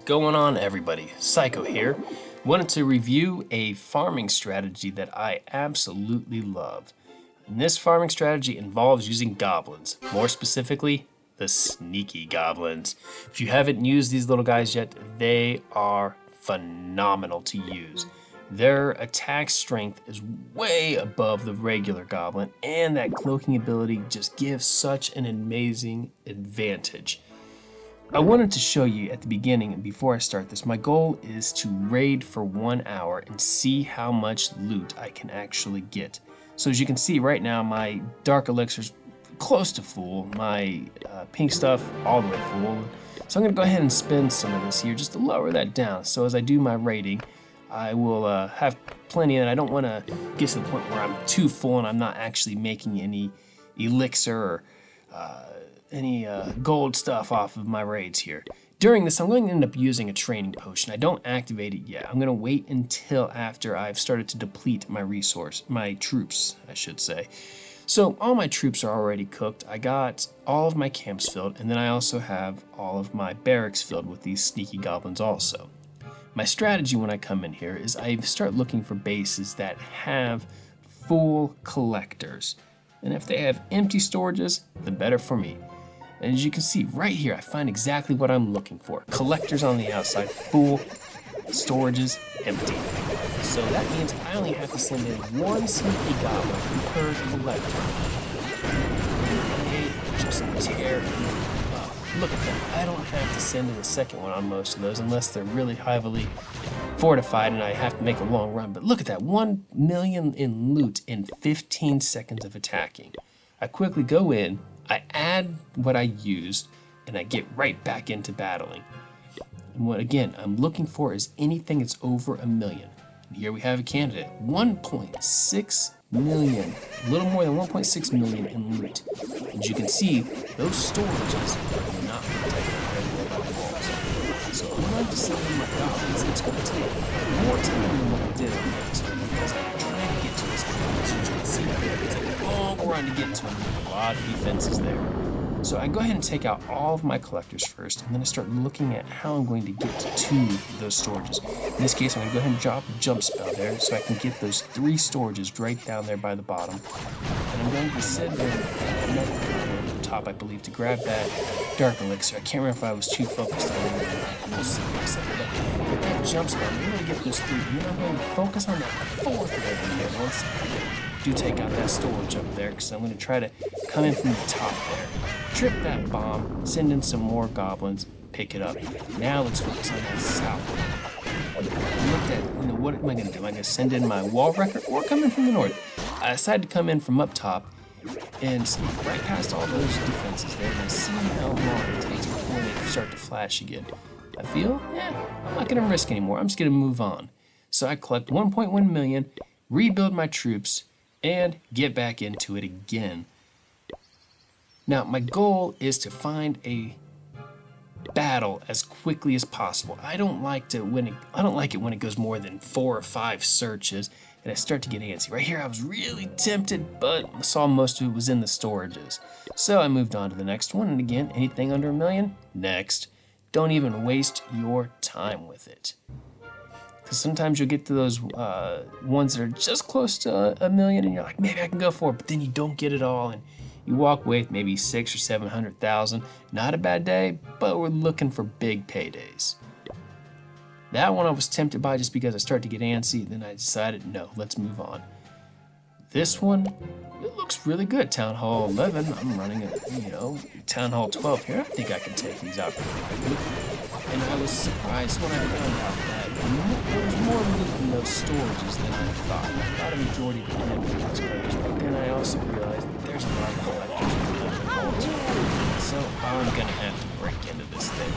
going on, everybody? Psycho here. Wanted to review a farming strategy that I absolutely love. And this farming strategy involves using goblins, more specifically, the sneaky goblins. If you haven't used these little guys yet, they are phenomenal to use. Their attack strength is way above the regular goblin, and that cloaking ability just gives such an amazing advantage. I wanted to show you at the beginning, and before I start this, my goal is to raid for 1 hour and see how much loot I can actually get. So as you can see right now, my dark elixir's close to full, my pink stuff all the way full. So I'm gonna go ahead and spend some of this here just to lower that down. So as I do my raiding, I will have plenty, and I don't wanna get to the point where I'm too full and I'm not actually making any elixir or any gold stuff off of my raids here. During this, I'm going to end up using a training potion. I don't activate it yet. I'm going to wait until after I've started to deplete my troops, I should say. So all my troops are already cooked. I got all of my camps filled, and then I also have all of my barracks filled with these sneaky goblins also. My strategy when I come in here is I start looking for bases that have full collectors. And if they have empty storages, the better for me. And as you can see right here, I find exactly what I'm looking for. Collectors on the outside, full, storages empty. So that means I only have to send in one sneaky goblin per collector. They just tear me up. Look at that. I don't have to send in a second one on most of those unless they're really heavily fortified and I have to make a long run. But look at that, 1 million in loot in 15 seconds of attacking. I quickly go in, I add what I used, and I get right back into battling. And what again I'm looking for is anything that's over 1 million. And here we have a candidate, 1.6 million, a little more than 1.6 million in loot. As you can see, those storages are not protected very well by walls. So when I'm deciding my goblins, it's going to take more time than what I did on the next one because I'm trying to get to this goblin. As you can see, it's a long run to get to him. A lot of defenses there. So I go ahead and take out all of my collectors first, and then I start looking at how I'm going to get to those storages. In this case, I'm going to go ahead and drop a jump spell there so I can get those 3 storages right down there by the bottom. And I'm going to send in another one at the top, I believe, to grab that dark elixir. I can't remember if I was too focused on it. We'll see. With that jump spell, I'm going to get those 3, and then I'm going to focus on that 4th over here once I do take out that storage up there, because I'm going to try to come in from the top there. Trip that bomb, send in some more goblins, pick it up. Now let's focus on that south. I looked at, what am I going to do? Am I going to send in my wall wrecker or come in from the north? I decided to come in from up top and sneak right past all those defenses there and see how long it takes before they start to flash again. I feel, I'm not going to risk anymore. I'm just going to move on. So I collect 1.1 million, rebuild my troops, and get back into it again. Now, my goal is to find a battle as quickly as possible. I don't like it when it goes more than 4 or 5 searches, and I start to get antsy. Right here, I was really tempted, but I saw most of it was in the storages. So I moved on to the next one, and again, anything under 1 million, next. Don't even waste your time with it. Because sometimes you'll get to those ones that are just close to 1 million, and you're like, maybe I can go for it, but then you don't get it all, and you walk away with maybe 600,000 or 700,000. Not a bad day, but we're looking for big paydays. That one I was tempted by just because I started to get antsy, then I decided, no, let's move on. This one, it looks really good. Town Hall 11, I'm running a, Town Hall 12 here. I think I can take these out pretty quickly. And I was surprised when I found out that there was more loot in those storages than I thought. I thought a majority of them were those collectors, but then I also realized that there's a lot of collectors within the vault. So I'm gonna have to break into this thing.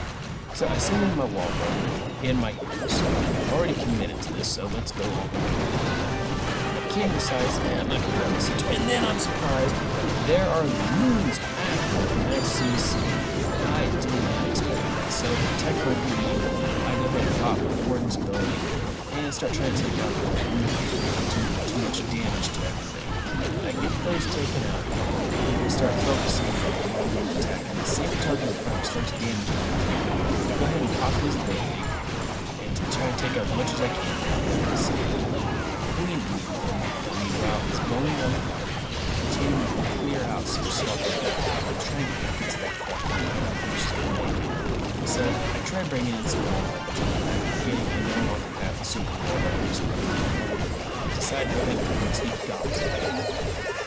So I send in my wall runner and my heroes. I've already committed to this, so let's go over. King decides, I'm not gonna run this into it. And then I'm surprised there are loons after SCC. I did not expect that. So protect my beauty, I go ahead and pop Warden's ability and start trying to take out too much damage to everything. I get those taken out and start focusing on the attack. And the same target in front starts damaging. Go ahead and pop his ability. take out as much as I can. So, clean route is going up, continue to clear out some stuff like that. I'm trying to get to that point. So I tried bringing in some getting in there on the path of super decided to go ahead and sneaky goblins.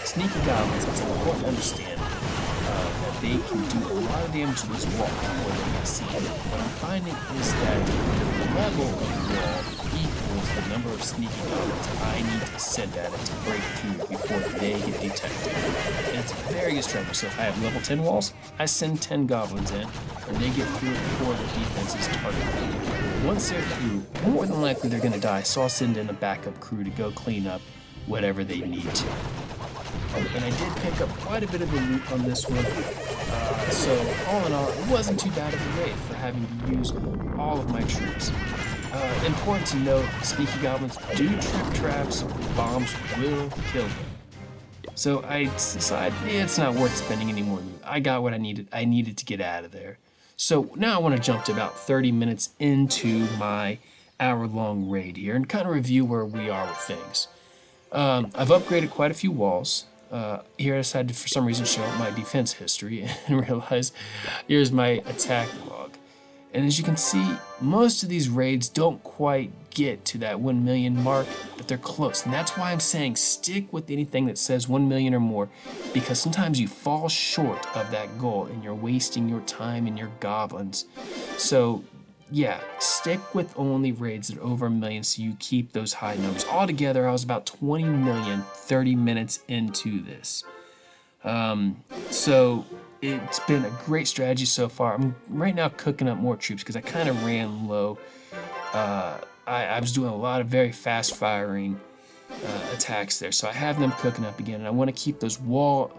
Sneaky goblins, it's important to understand that they can do a lot of damage to this wall before they get seen. What I'm finding is that the level of the wall equals the number of sneaky goblins I need to send at it to break through before they get detected. And it's very destructive. So if I have level 10 walls, I send 10 goblins in, and they get through it before the defense is targeted. Once they're through, more than likely they're going to die, so I'll send in a backup crew to go clean up whatever they need to. And I did pick up quite a bit of the loot on this one, so all in all, it wasn't too bad of a raid for having to use all of my troops. Important to note, sneaky goblins do trip traps, bombs will kill them. So I decided it's not worth spending any more loot. I got what I needed to get out of there. So now I want to jump to about 30 minutes into my hour-long raid here and kind of review where we are with things. I've upgraded quite a few walls. Here I decided to, for some reason, show my defense history and realize here's my attack log. And as you can see, most of these raids don't quite get to that 1 million mark, but they're close. And that's why I'm saying stick with anything that says 1 million or more, because sometimes you fall short of that goal and you're wasting your time and your goblins. So yeah, stick with only raids that are over 1 million so you keep those high numbers. Altogether, I was about 20 million 30 minutes into this. So it's been a great strategy so far. I'm right now cooking up more troops because I kind of ran low. I was doing a lot of very fast firing attacks there, so I have them cooking up again, and I want to keep those little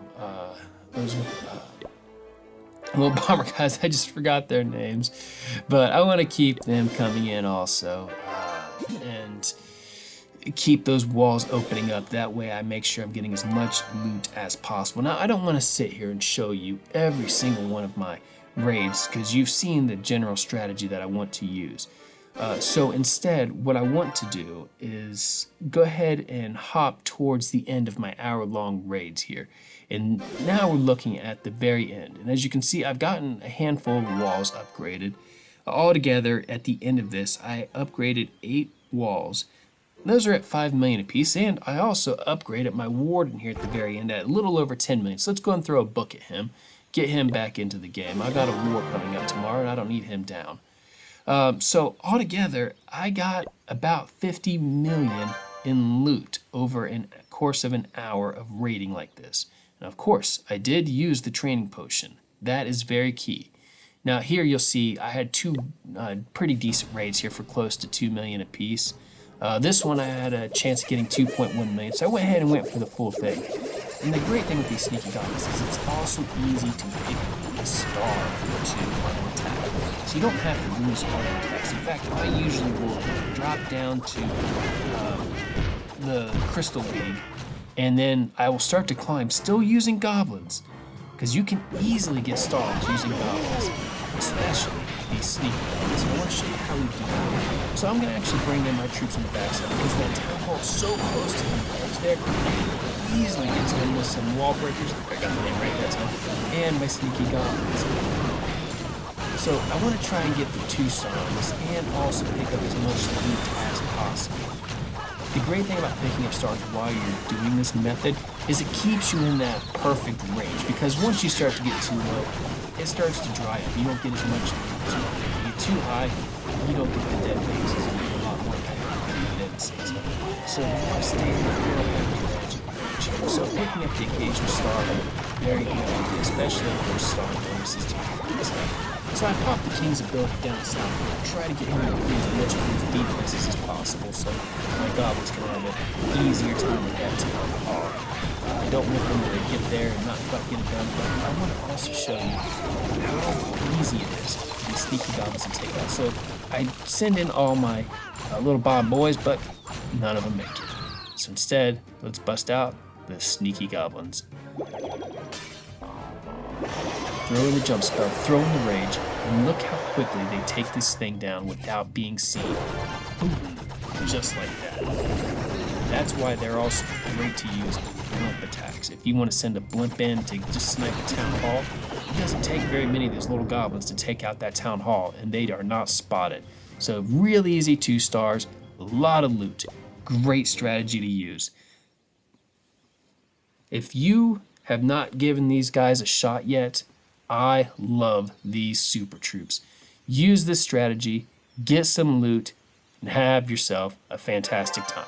bomber guys, I just forgot their names, but I want to keep them coming in also, and keep those walls opening up. That way I make sure I'm getting as much loot as possible. Now, I don't want to sit here and show you every single one of my raids, because you've seen the general strategy that I want to use. So instead, what I want to do is go ahead and hop towards the end of my hour-long raids here. And now we're looking at the very end. And as you can see, I've gotten a handful of walls upgraded. Altogether, at the end of this, I upgraded 8 walls. Those are at 5 million apiece, and I also upgraded my warden here at the very end at a little over 10 million. So let's go and throw a book at him, get him back into the game. I got a war coming up tomorrow, and I don't need him down. So altogether, I got about 50 million in loot over a course of an hour of raiding like this. And of course, I did use the training potion. That is very key. Now here you'll see I had 2 pretty decent raids here for close to 2 million apiece. This one I had a chance of getting 2.1 million, so I went ahead and went for the full thing. And the great thing with these sneaky goblins is it's also easy to pick a star or 2 on an attack. So you don't have to lose all your attacks. In fact, I usually will drop down to the Crystal League, and then I will start to climb, still using goblins, because you can easily get stars using goblins, especially these sneaky goblins. So I want to show you how we do that. So I'm going to actually bring in my troops on the backside, because that town hall is so close to the edge there, easily gets in with some wall breakers. I got the name right that time, and my sneaky goblins. So I want to try and get the 2 stars and also pick up as much loot as possible. The great thing about picking up stars while you're doing this method is it keeps you in that perfect range, because once you start to get too low, it starts to dry up. You don't get as much loot. If you get too high, you don't get the dead bases. You get a lot more dead bases. So you want to stay in the real heavy range. So picking up the occasional star is very good idea, especially if there's star bonuses to it. So I popped the King's ability down south and try to get him to do as much of his defenses as possible so my goblins can have an easier time with that town hall. I don't want them to get there and not quite get it done, but I want to also show you how easy it is for these sneaky goblins to take out. So I send in all my little Bob boys, but none of them make it. So instead, let's bust out the sneaky goblins. Throw in the jump spell, throw in the rage, and look how quickly they take this thing down without being seen. Boom. Just like that. That's why they're also great to use blimp attacks. If you want to send a blimp in to just snipe a town hall, it doesn't take very many of these little goblins to take out that town hall, and they are not spotted. So really easy 2 stars, a lot of loot. Great strategy to use. If you have not given these guys a shot yet, I love these super troops. Use this strategy, get some loot, and have yourself a fantastic time.